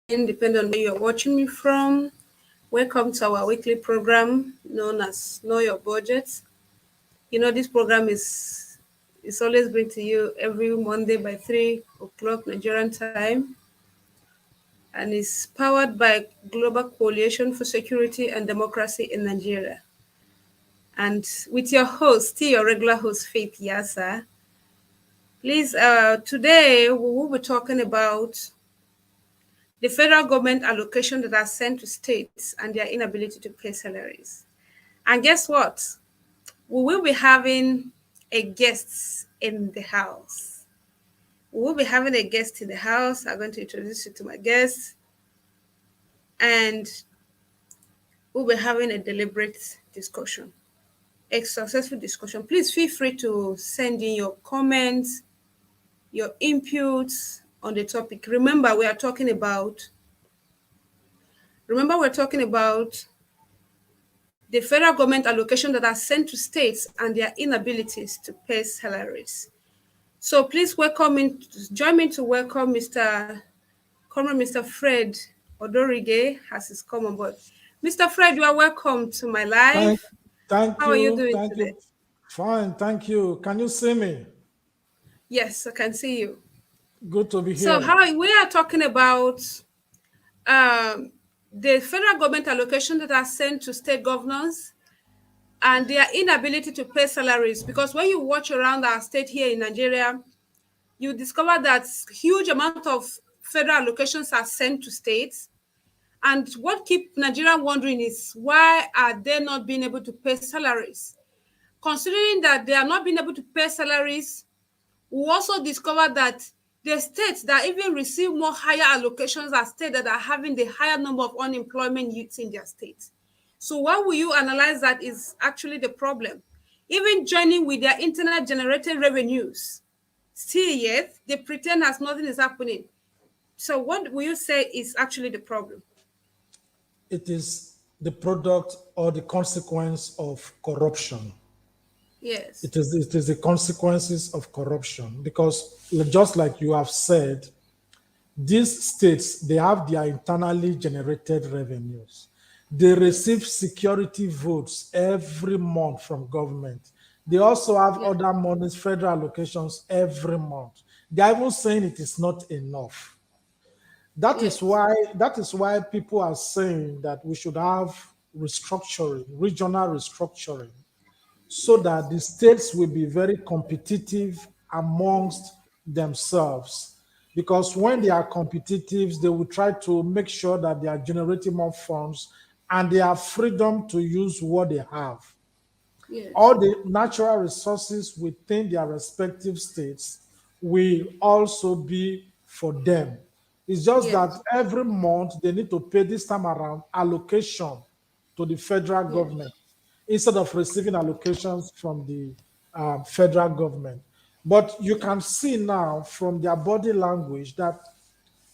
depending on where you're watching me from. Welcome to our weekly program known as Know Your Budget. This program is always bring to you every Monday by 3 o'clock Nigerian time, and is powered by Global Coalition for Security and Democracy in Nigeria. And with your host, still your regular host, Faith Yasa. Please, today we will be talking about the federal government allocation that are sent to states and their inability to pay salaries. And guess what? We will be having a guest in the house. We will be having a guest in the house. I'm going to introduce you to my guest. And we'll be having a deliberate discussion, a successful discussion. Please feel free to send in your comments, your inputs on the topic. Remember, we're talking about the federal government allocation that are sent to states and their inabilities to pay salaries. So please join me to welcome Mr. Fred Odorige as he's come on board. Mr. Fred, you are welcome to my live. Thank How are you you. doing Thank today? you. Fine. Thank you. Can you see me? Yes, I can see you. Good to be So here. we are talking about um, the federal government allocation that are sent to state governors and their inability to pay salaries. Because when you watch around our state here in Nigeria, you discover that huge amount of federal allocations are sent to states. And what keep Nigeria wondering is, why are they not being able to pay salaries? Considering that they are not being able to pay salaries, we also discover that the states that even receive more higher allocations are states that are having the higher number of unemployment youths in their state. So why will you analyze that is actually the problem? Even joining with their internet generated revenues, still yet they pretend as nothing is happening. So what will you say is actually the problem? It is the product or the consequence of corruption. Yes. It is the consequences of corruption because just like you have said, these states, they have their internally generated revenues. They receive Yes. security votes every month from government. They also have Yeah. other monies, federal allocations every month. They are even saying it is not enough. Yes. That is why people are saying that we should have restructuring, regional restructuring, so that Yes. the states will be very competitive amongst themselves. Because when they are competitive, they will try to make sure that they are generating more funds and they have freedom to use what they have. Yes. All the natural resources within their respective states will also be for them. It's just that Yes. every month they need to pay this time around allocation to the federal Yes. government instead of receiving allocations from the federal government. But you can see now from their body language that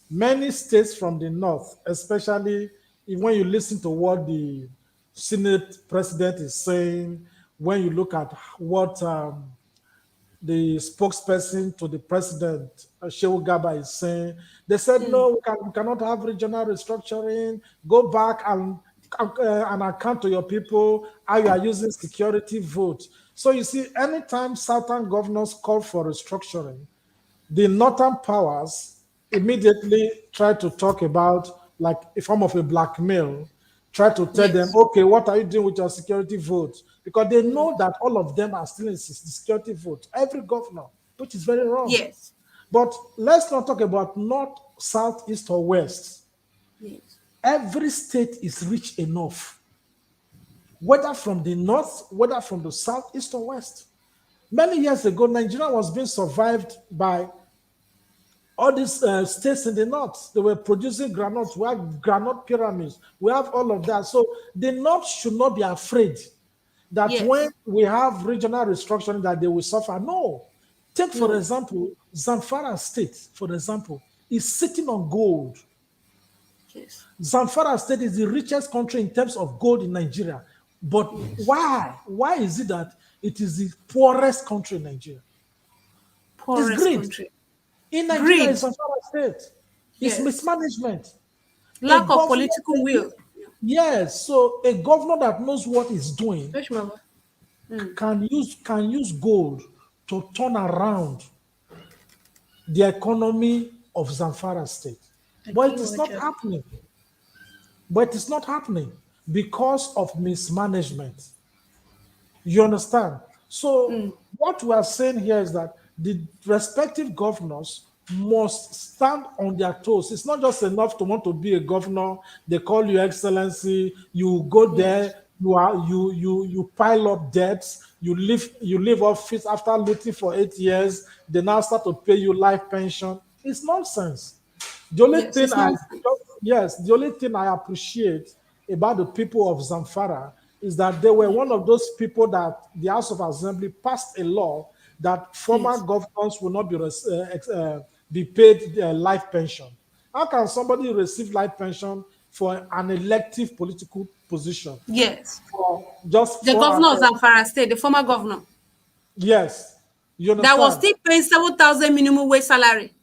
many states from the north, especially when you listen to what the Senate president is saying, when you look at what the spokesperson to the president, Shehu Gaba, is saying, they said, Mm. no, we cannot have regional restructuring. Go back and account to your people how you are using security votes. So you see, anytime southern governors call for restructuring, the northern powers immediately try to talk about like a form of a blackmail, try to tell them, Yes. okay, what are you doing with your security votes? Because they Mm. know that all of them are still in security vote, every governor, which is very wrong. Yes. But let's not talk about north, south, east, or west. Yes. Every state is rich enough, whether from the north, whether from the south, east, or west. Many years ago, Nigeria was being survived by all these states in the north. They were producing granules. We have granite pyramids. We have all of that. So the north should not be afraid that when Yes. we have regional restructuring that they will suffer. No. Take, for No. example, Zamfara State, for example, is sitting on gold. Yes. Zamfara State is the richest country in terms of gold in Nigeria. But Yes. why? Why is it that it is the poorest country in Nigeria? It's Poorest greed. country. In Nigeria, Greed. it's Zamfara State. It's Yes. mismanagement. A Lack of governor, political will. yes, so a governor that knows what he's doing Which member? can use gold to turn around the economy of Zamfara state. But it is not Akiwaja. happening. But it's not happening because of mismanagement. You understand? So, what we are saying here is that the respective governors must stand on their toes. It's not just enough to want to be a governor. They call you excellency. You go there. Yes. You pile up debts. You leave office after looting for 8 years. They now start to pay you life pension. It's nonsense. The only Yes, thing it's I nonsense. yes, the only thing I appreciate about the people of Zamfara is that they were one Yes. of those people that the House of Assembly passed a law that former Yes. governors will not be paid life pension. How can somebody receive life pension for an elective political position Yes. for just The for an governor of Zamfara State, the former governor, yes, you that was understand? still paying 7,000 minimum wage salary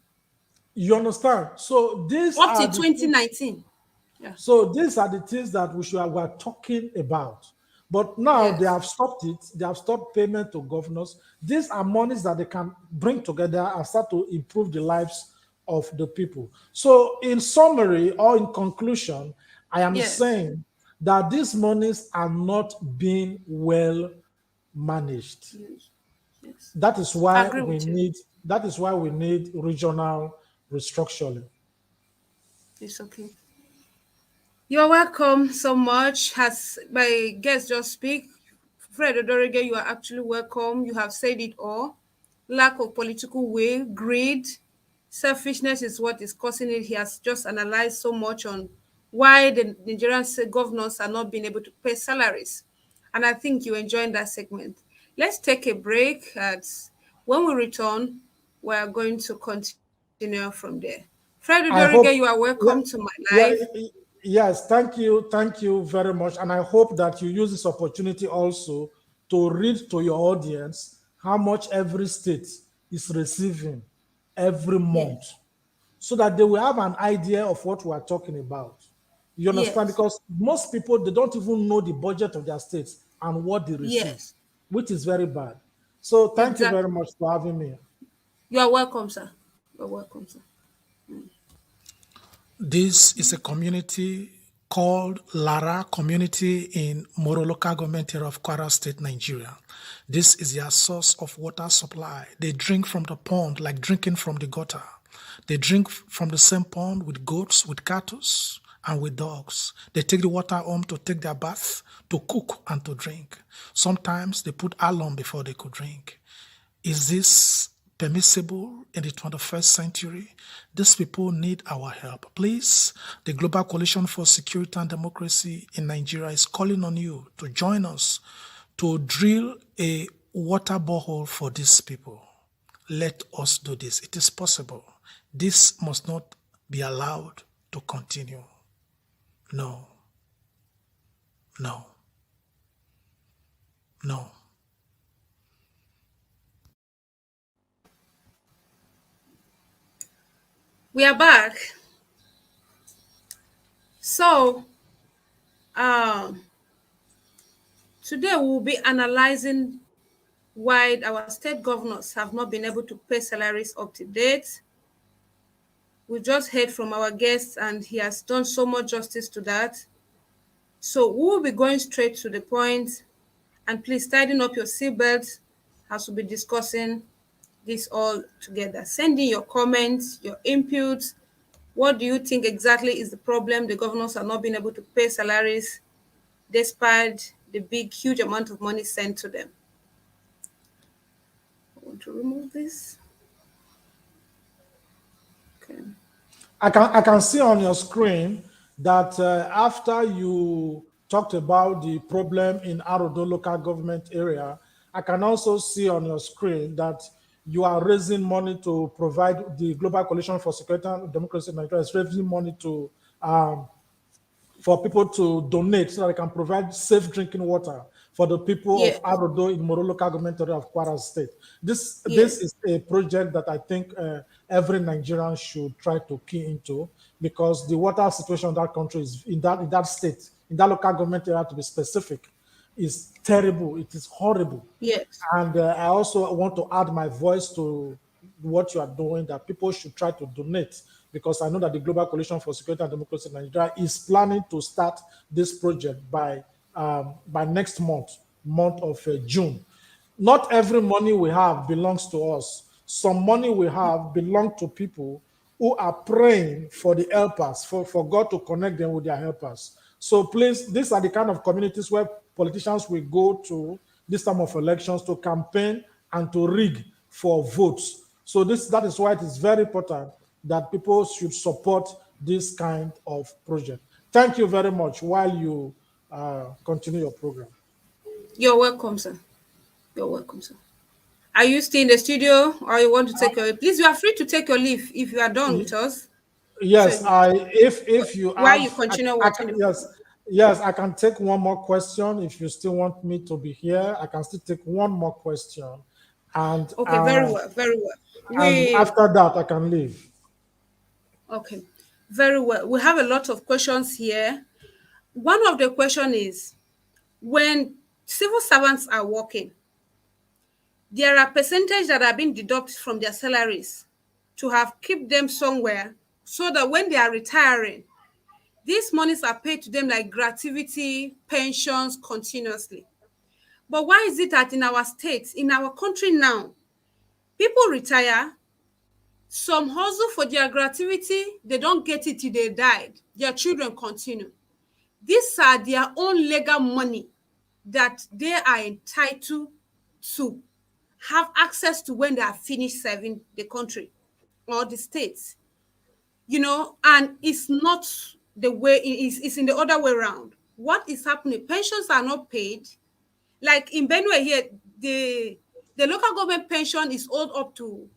You understand? So these up are to the things. 2019. Yeah. So these are the things that we're talking about. But now they Yes. have stopped it. They have stopped payment to governors. These are monies that they can bring together and start to improve the lives of the people. So, in summary or in conclusion, I am Yes. saying that these monies are not being well managed. Yes. Yes. That is I why agree we with you. need that is why we need regional restructuring. It's okay. You're welcome so much. Has my guest just speak? Fred Odorige, you are actually welcome. You have said it all. Lack of political will, greed, selfishness is what is causing it. He has just analyzed so much on why the Nigerian governors are not being able to pay salaries. And I think you're enjoying that segment. Let's take a break. When we return, we are going to continue from there. Fred Odorige, you I are hope, welcome to my yeah, live. yes, thank you very much. And I hope that you use this opportunity also to read to your audience how much every state is receiving every month Yes. so that they will have an idea of what we are talking about. You understand? Yes. Because most people, they don't even know the budget of their states and what they receive, Yes. which is very bad. So thank you very Exactly. much for having me. You are welcome, sir. You're welcome, sir. This is a community called Lara Community in Moro local government area of Kwara State, Nigeria. This is their source of water supply. They drink from the pond like drinking from the gutter. They drink from the same pond with goats, with cattle, and with dogs. They take the water home to take their bath, to cook, and to drink. Sometimes they put alum before they could drink. Is this permissible in the 21st century? These people need our help. Please, the Global Coalition for Security and Democracy in Nigeria is calling on you to join us to drill a water borehole for these people. Let us do this. It is possible. This must not be allowed to continue. No, no, no. We are back. So, um, today we will be analyzing why our state governors have not been able to pay salaries up to date. We just heard from our guest, and he has done so much justice to that. So, we will be going straight to the point. And please tighten up your seatbelts as we'll be discussing this all together. Send in your comments, your inputs. What do you think exactly is the problem? The governors are not being able to pay salaries despite the big, huge amount of money sent to them. I want to remove this. Okay. I can see on your screen that after you talked about the problem in Arodo local government area, I can also see on your screen that you are raising money to provide the Global Coalition for Security and Democracy in Nigeria is raising money to for people to donate so that they can provide safe drinking water for the people Yeah. of Arodo in Moro local government area of Kwara State. This Yes. is a project that I think every Nigerian should try to key into, because the water situation in that country is in that state, in that local government area to be specific, is terrible. It is horrible. Yes. And I also want to add my voice to what you are doing, that people should try to donate, because I know that the Global Coalition for Security and Democracy in Nigeria is planning to start this project by next month of June. Not every money we have belongs to us. Some money we have belong to people who are praying for the helpers, for God to connect them with their helpers. So please, these are the kind of communities where politicians will go to this time of elections to campaign and to rig for votes. So that is why it is very important that people should support this kind of project. Thank you very much while you continue your program. You're welcome, sir. You're welcome, sir. Are you still in the studio or you want to take your leave? Please, you are free to take your leave if you are done with us. So Yes, if you while you have, continue I watching can, the yes, program. yes, I can take one more question. If you still want me to be here, I can still take one more question, and Okay, very well, very well. after that I can leave. Okay, very well. We have a lot of questions here. One of the question is, when civil servants are working, there are percentage that are being deducted from their salaries to have keep them somewhere so that when they are retiring, these monies are paid to them like gratuity, pensions continuously. But why is it that in our states, in our country now, people retire, some hustle for their gratuity, they don't get it till they died. Their children continue. These are their own legal money that they are entitled to have access to when they are finished serving the country or the states. And it's not the way it's in the other way around. What is happening? Pensions are not paid. Like in Benue here, the local government pension is owed up to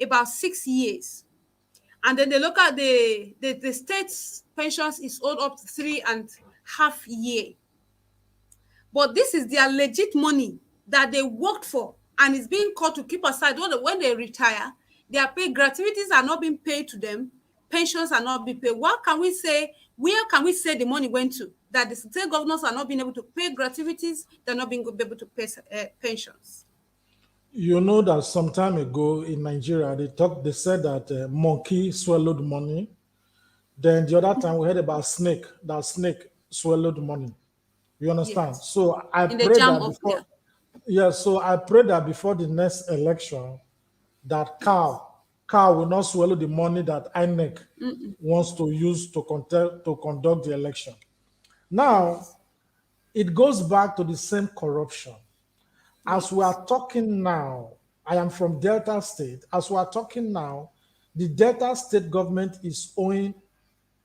about 6 years. And then the state's pensions is owed up to 3.5 years. But this is their legit money that they worked for and is being called to keep aside. When they retire, their pay gratuities are not being paid to them, pensions are not being paid. What can we say? Where can we say the money went to? That the state governors are not being able to pay gratuities, they're not being able to pay pensions. You know that some time ago in Nigeria, they said that monkey swallowed money. Then the other time we heard about snake, that snake swallowed money. You understand? Yes. So I In the pray jam that of yeah. before, yeah, so I pray that before the next election, that cow will not swallow the money that INEC wants to use to conduct the election. Now, Yes. it goes back to the same corruption. As we Yes. are talking now, I am from Delta State. As we are talking now, the Delta State government is owing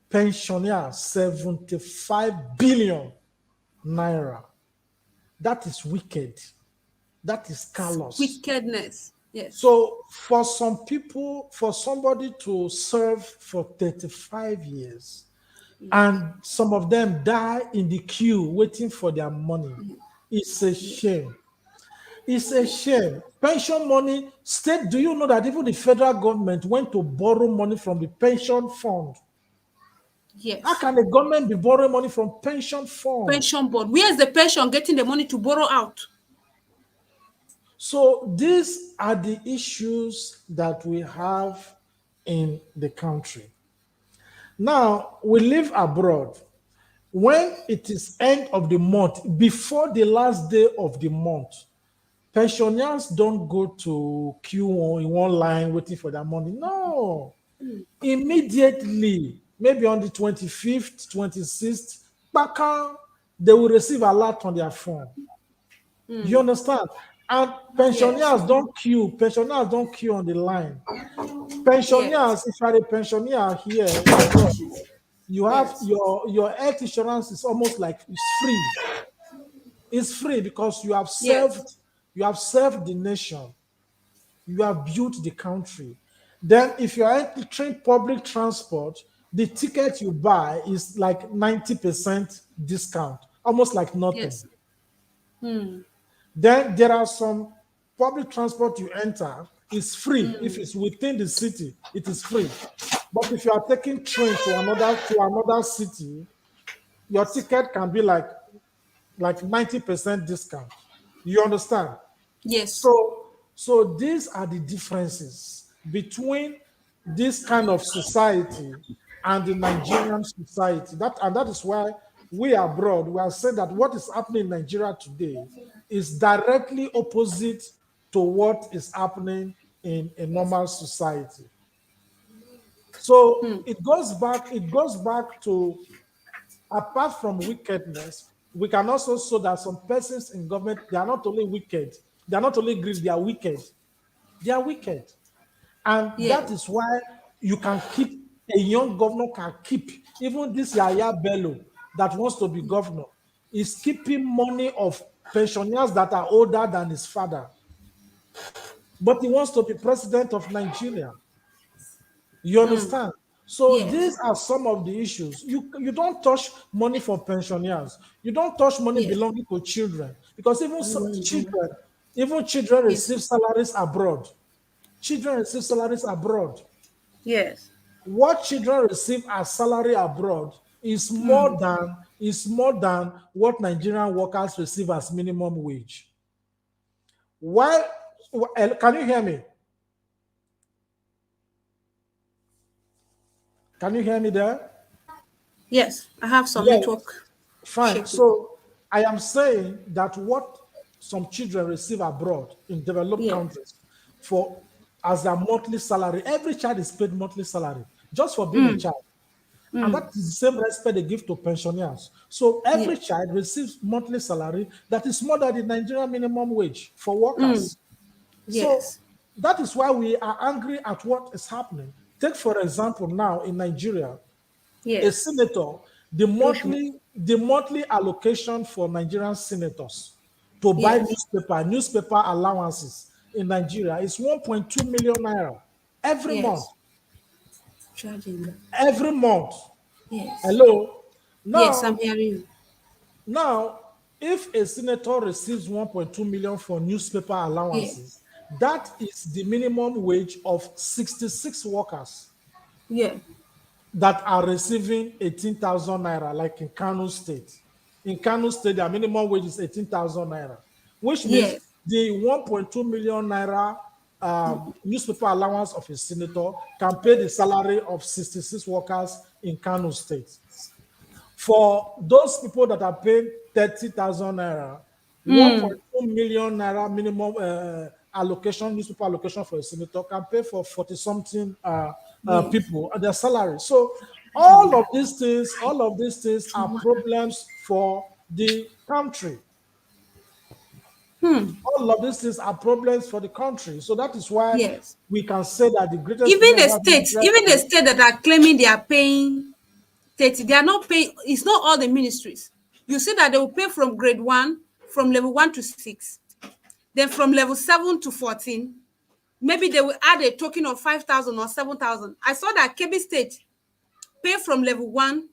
pensioners 75 billion naira. That is wicked. That is callous. Wickedness. Yes. So for some people, for somebody to serve for 35 years, Yes. and some of them die in the queue waiting for their money, it's a Yes. shame. It's a shame. Pension money, state, do you know that even the federal government went to borrow money from the pension fund? How Yes. can the government be borrowing money from pension fund? Pension board. Where is the pension getting the money to borrow out? So these are the issues that we have in the country. Now we live abroad. When it is end of the month, before the last day of the month, pensioners don't go to queue in one line waiting for their money. No, immediately, maybe on the 25th, 26th, baka, they will receive a lot on their phone. You understand? And Yes. pensioners don't queue on the line. Yes. Pensioners, if you are a pensioner here abroad, you have Yes. your health insurance is almost like it's free. It's free because Yes. you have served the nation, you have built the country. Then if you are entering public transport, the ticket you buy is like 90% discount, almost like nothing. Yes. Then there are some public transport you enter is free. If it's within the city, it is free. But if you are taking train to another city, your ticket can be like 90% discount. You understand? Yes. So these are the differences between this kind of society and the Nigerian society. That is why we abroad we are saying that what is happening in Nigeria today is directly opposite to what is happening in a normal society. So it goes back to, apart from wickedness, we can also show that some persons in government, they are not only wicked, they are not only greedy, they are wicked. They are wicked. And that Yes. is why you can keep, a young governor can keep, even this Yaya Bello that wants to be governor, is keeping money of pensioners that are older than his father. But he wants to be president of Nigeria. You understand? So Yes. these are some of the issues. You don't touch money for pensioners. You don't touch money Yes. belonging to children, because even children Yes. receive salaries abroad. Children receive salaries abroad. Yes. What children receive as salary abroad is more than what Nigerian workers receive as minimum wage. Why? Can you hear me? Can you hear me there? Yes. I have some Yes. network Fine. shaking. So I am saying that what some children receive abroad in developed Yes. countries for as their monthly salary, every child is paid monthly salary just for being a child. And that is the same respect they give to pensioners. So every Yes. child receives monthly salary that is more than the Nigerian minimum wage for workers. So Yes. that is why we are angry at what is happening. Take, for example, now in Nigeria, a Yes. senator, the Push me. monthly the monthly allocation for Nigerian senators to buy Yes. newspaper allowances in Nigeria is 1.2 million naira every month. Yes. Charging them. Every month. Yes. Hello. Yes. Now, I'm hearing you. now, if a senator receives 1.2 million for newspaper allowances, Yes. that is the minimum wage of 66 workers Yeah. that are receiving 18,000 naira, like in Kano State. In Kano State, their minimum wage is 18,000 naira, which means Yes. the 1.2 million naira newspaper allowance of a senator can pay the salary of 66 workers in Kano State. For those people that are paying 30,000 naira, 1.2 million naira minimum allocation, newspaper allocation for a senator can pay for 40 something Yes. people and their salary. So all of these things are problems for the country. All of these things are problems for the country. So that is why Yes. we can say that the greatest Even problem the we have in states, Nigeria even the today. state that are claiming they are paying 30, they are not paying. It's not all the ministries. You see that they will pay from grade one, from level one to six, then from level 7 to 14. Maybe they will add a token of 5,000 or 7,000. I saw that KB State pay from level 1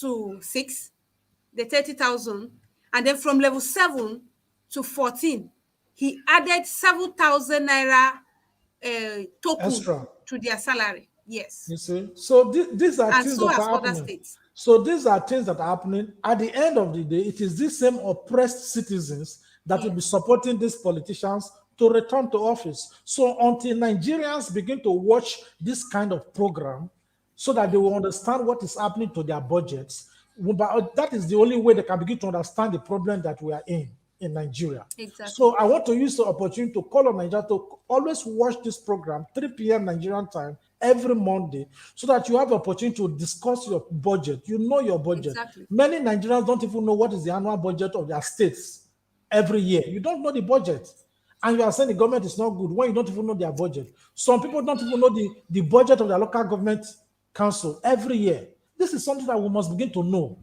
to 6, the 30,000, and then from level 7 to 14, he added 7,000 naira token Extra. to their salary. Yes, You see, so these are and things so that has are other happening. states. So these are things that are happening. At the end of the day, it is these same oppressed citizens that will be Yes, supporting these politicians to return to office. So until Nigerians begin to watch this kind of program, so that they yes, will understand what is happening to their budgets, but that is the only way they can begin to understand the problem that we are in Nigeria. exactly. So I want to use the opportunity to call on Nigeria to always watch this program 3 p.m. Nigerian time every Monday, so that you have the opportunity to discuss your budget. You know your budget. Exactly. Many Nigerians don't even know what is the annual budget of their states every year. You don't know the budget. And you are saying the government is not good when you don't even know their budget. Some people don't even know the budget of their local government council every year. This is something that we must begin to know.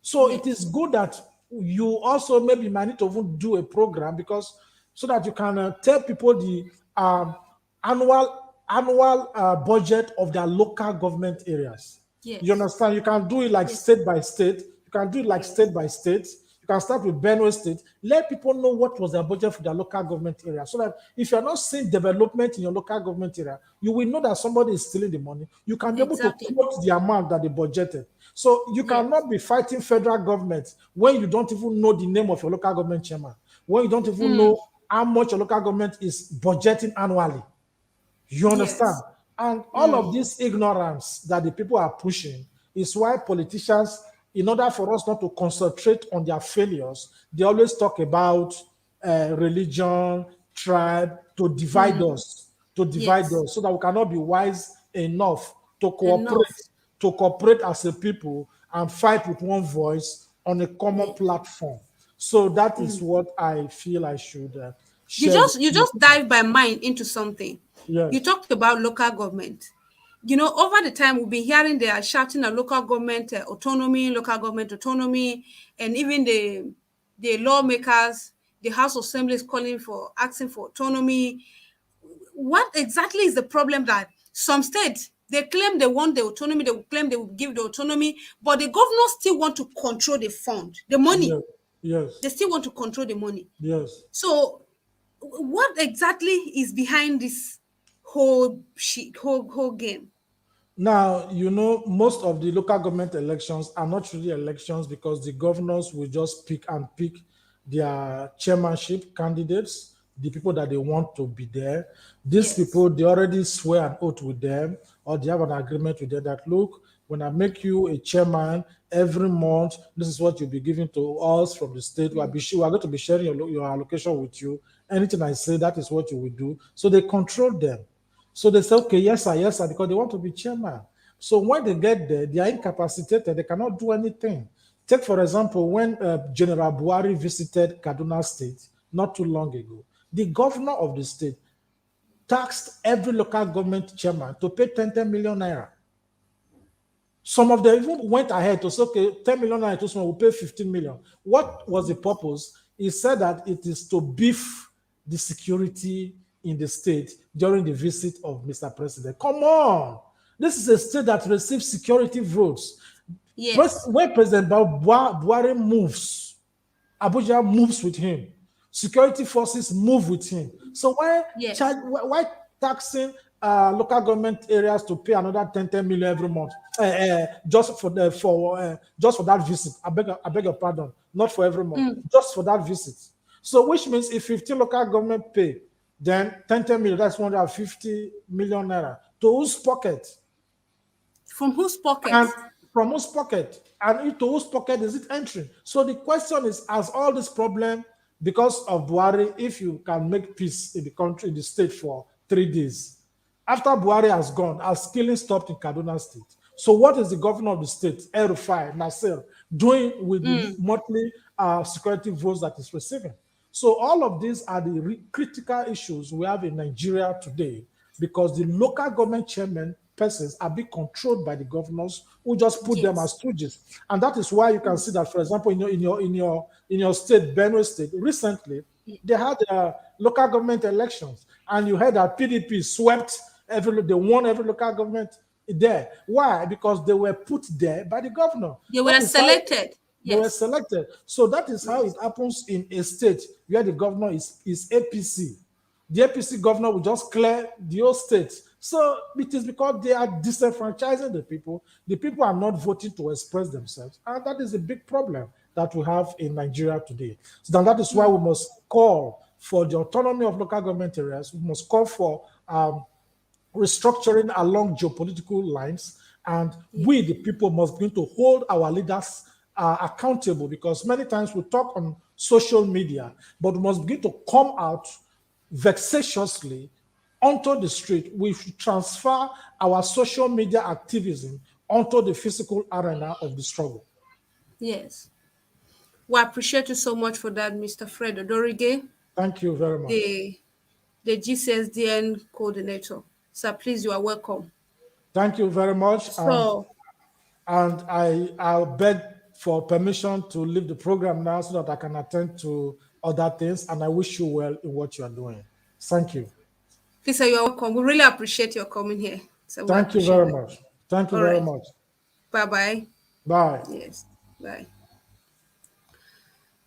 So it is Yes, good that you also maybe might need to even do a program, because so that you can tell people the annual budget of their local government areas. You yes, understand? You can do it like yes, state by state. You can do it like yes, state by state. You can start with Benue State. Let people know what was their budget for their local government area. So that if you're not seeing development in your local government area, you will know that somebody is stealing the money. You can be able to Exactly. quote the amount that they budgeted. So you Yes. cannot be fighting federal government when you don't even know the name of your local government chairman, when you don't even know how much your local government is budgeting annually. You understand? Yes. And all of this ignorance that the people are pushing is why politicians, in order for us not to concentrate on their failures, they always talk about religion, tribe, to divide Yes. us, so that we cannot be wise enough Enough. to cooperate as a people and fight with one voice on a common Yes. platform. So that is what I feel I should you share with just you you. just dive by mind into something. You Yes, talked about local government. Over the time we've been hearing they are shouting at local government autonomy, and even the lawmakers, the House of Assembly is calling for asking for autonomy. What exactly is the problem that some states they claim they want the autonomy, they claim they will give the autonomy, but the governors still want to control the fund, the money. yes, yes, They still want to control the money. yes. So what exactly is behind this whole game? Now, most of the local government elections are not really elections because the governors will just pick their chairmanship candidates, the people that they want to be there. These Yes. people, they already swear an oath with them, or they have an agreement with them that, look, when I make you a chairman every month, this is what you'll be giving to us from the state. We are going to be sharing your allocation with you. Anything I say, that is what you will do. So they control them. So they say, okay, yes, sir, because they want to be chairman. So when they get there, they are incapacitated. They cannot do anything. Take, for example, when General Buhari visited Kaduna State not too long ago, the governor of the state taxed every local government chairman to pay 10 million naira. Some of them even went ahead to say, okay, 10 million naira to someone will pay 15 million. What was the purpose? He said that it is to beef the security in the state during the visit of Mr. President. Come on. This is a state that receives security votes. Yes. When President Buhari moves, Abuja moves with him. Security forces move with him. So Yes. why taxing local government areas to pay another 10 million every month just for that visit? I beg your pardon, not for every month, just for that visit. So which means if 15 local government pay, then 10 million, that's 150 million naira. To whose pocket? From whose And pocket? from whose pocket? And into whose pocket is it entering? So the question is, as all this problem because of Buhari, if you can make peace in the country, in the state for 3 days, after Buhari has gone, has killing stopped in Kaduna State. So what is the governor of the state, El Rufai, Nasir, doing with the monthly security votes that is receiving? So all of these are the critical issues we have in Nigeria today because the local government chairman persons are being controlled by the governors who just put them as Yes. stooges. And that is why you can see that, for example, in your state, Benue State, recently they had local government elections, and you heard that PDP swept they won every local government there. Why? Because they were put there by the governor. They That were is how selected. they were Yes. selected. So that is how it Yes. happens in a state where the governor is APC. The APC governor will just clear the whole state. So it is because they are disenfranchising the people. The people are not voting to express themselves. And that is a big problem that we have in Nigeria today. So then that is why we must call for the autonomy of local government areas. We must call for restructuring along geopolitical lines. And we, Yes. the people, must begin to hold our leaders accountable because many times we talk on social media, but we must begin to come out vexatiously onto the street. We should transfer our social media activism onto the physical arena of the struggle. Yes. Well, I appreciate you so much for that, Mr. Fred Odorige, Thank you very much. the the GCSDN coordinator. Sir, please, you are welcome. Thank you very much. So, And I'll beg for permission to leave the program now so that I can attend to other things. And I wish you well in what you are doing. Thank you. please, sir, you are welcome. We really appreciate your coming here. So, we Thank you appreciate very it. much. Thank you All very right. much. Bye bye. Bye. Yes. Bye.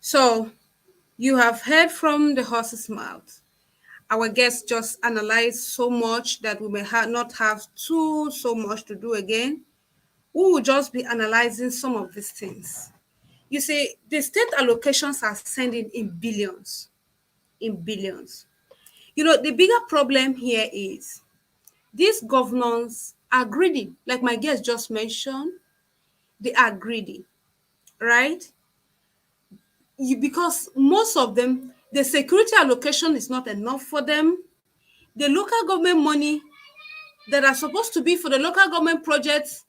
So you have heard from the horse's mouth. Our guests just analyzed so much that we may not have so much to do again. We will just be analyzing some of these things. You see, the state allocations are sending in billions, in billions. The bigger problem here is these governors are greedy, like my guest just mentioned. They are greedy, right? Because most of them, the security allocation is not enough for them. The local government money that are supposed to be for the local government projects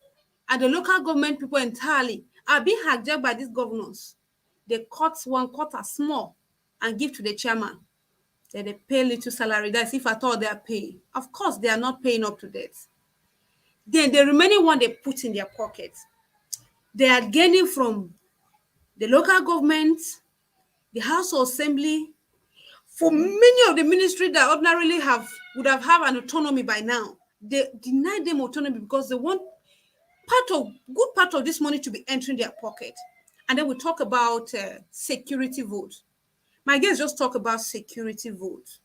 and the local government people entirely are being hijacked by these governors. They cut one quarter small and give to the chairman. Then they pay little salary. That's if at all they are paying. Of course, they are not paying up to date. Then the remaining one they put in their pocket. They are gaining from the local government, the House of Assembly. For many of the ministry that ordinarily would have an autonomy by now, they deny them autonomy because they want good part of this money to be entering their pocket. And then we talk about security vote. My guests just talk about security vote.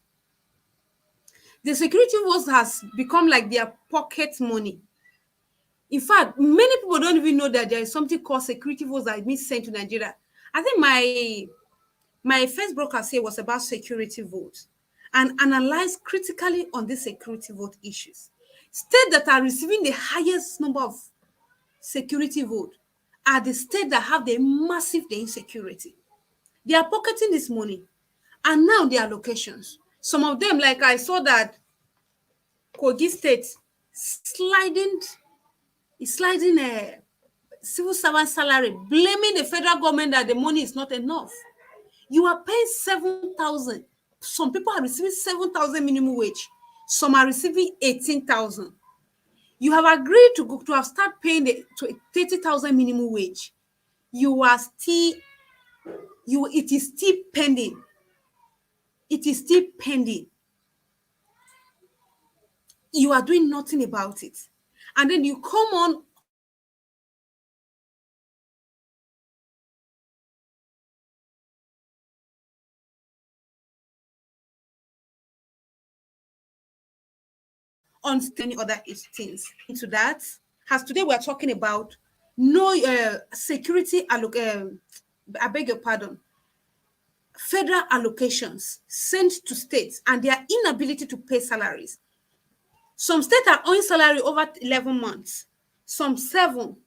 The security vote has become like their pocket money. In fact, many people don't even know that there is something called security votes that is being sent to Nigeria. I think my first broadcast here was about security vote and analyze critically on the security vote issues. States that are receiving the highest number of security vote are the states that have the massive insecurity. They are pocketing this money, and now the allocations. Some of them, like I saw that Kogi State sliding a civil servant salary, blaming the federal government that the money is not enough. You are paying 7,000. Some people are receiving 7,000 minimum wage. Some are receiving 18,000. You have agreed to have start paying the 30,000 minimum wage. It is still pending. It is still pending. You are doing nothing about it. And then you come on any other things into that. As today we are talking about no security I beg your pardon, federal allocations sent to states and their inability to pay salaries. Some states are owing salary over 11 months, some 7.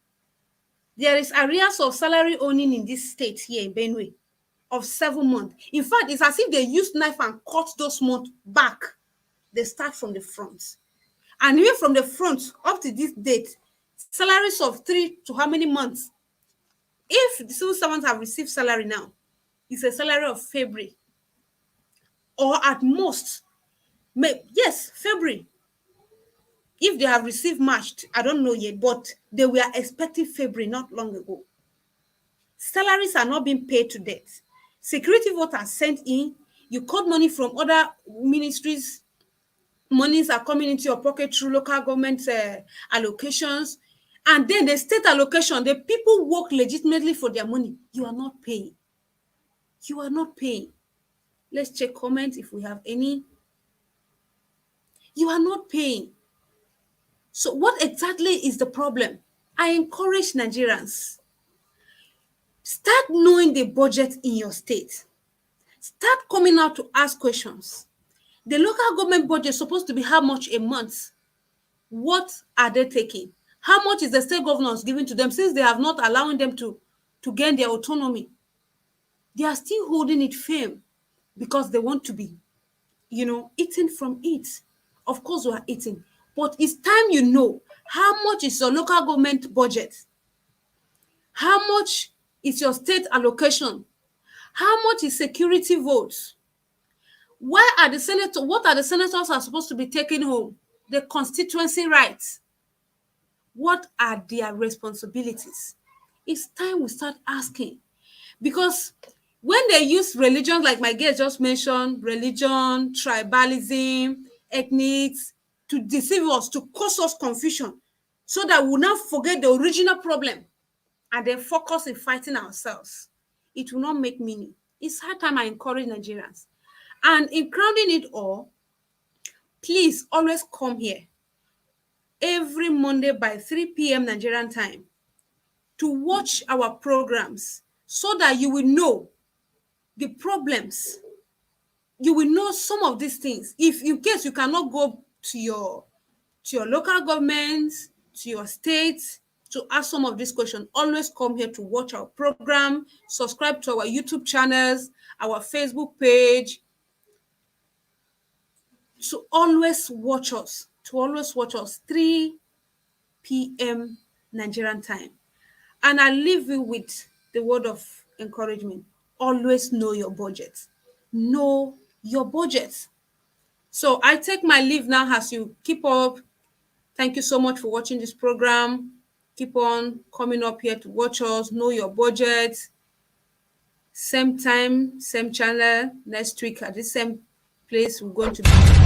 There is arrears of salary owing in this state here in Benue of 7 months. In fact, it's as if they use knife and cut those months back. They start from the front. And even from the front up to this date, salaries of 3 to how many months? If the civil servants have received salary now, it's a salary of February. Or at most, yes, February. If they have received March, I don't know yet, but they were expecting February not long ago. Salaries are not being paid to date. Security vote are sent in. You cut money from other ministries. Monies are coming into your pocket through local government allocations. And then the state allocation, the people work legitimately for their money. You are not paying. You are not paying. Let's check comments if we have any. You are not paying. So what exactly is the problem? I encourage Nigerians. Start knowing the budget in your state. Start coming out to ask questions. The local government budget is supposed to be how much a month? What are they taking? How much is the state governors giving to them since they have not allowing them to gain their autonomy? They are still holding it firm because they want to be, eating from it. Of course, we are eating. But it's time you know how much is your local government budget? How much is your state allocation? How much is security votes? What are the senators are supposed to be taking home? The constituency rights. What are their responsibilities? It's time we start asking. Because when they use religion, like my guest just mentioned, religion, tribalism, ethnics, to deceive us, to cause us confusion, so that we'll now forget the original problem and then focus in fighting ourselves. it will not make meaning. It's high time I encourage Nigerians. And in crowning it all, please always come here every Monday by 3 p.m. Nigerian time to watch our programs so that you will know the problems. You will know some of these things. If in case you cannot go to your local government, to your state, to ask some of these questions, always come here to watch our program, subscribe to our YouTube channels, our Facebook page, to always watch us 3 p.m. Nigerian time. And I leave you with the word of encouragement. Always know your budget. Know your budget. So I take my leave now as you keep up. Thank you so much for watching this program. Keep on coming up here to watch us. Know your budget. Same time, same channel. Next week at the same place, we're going to be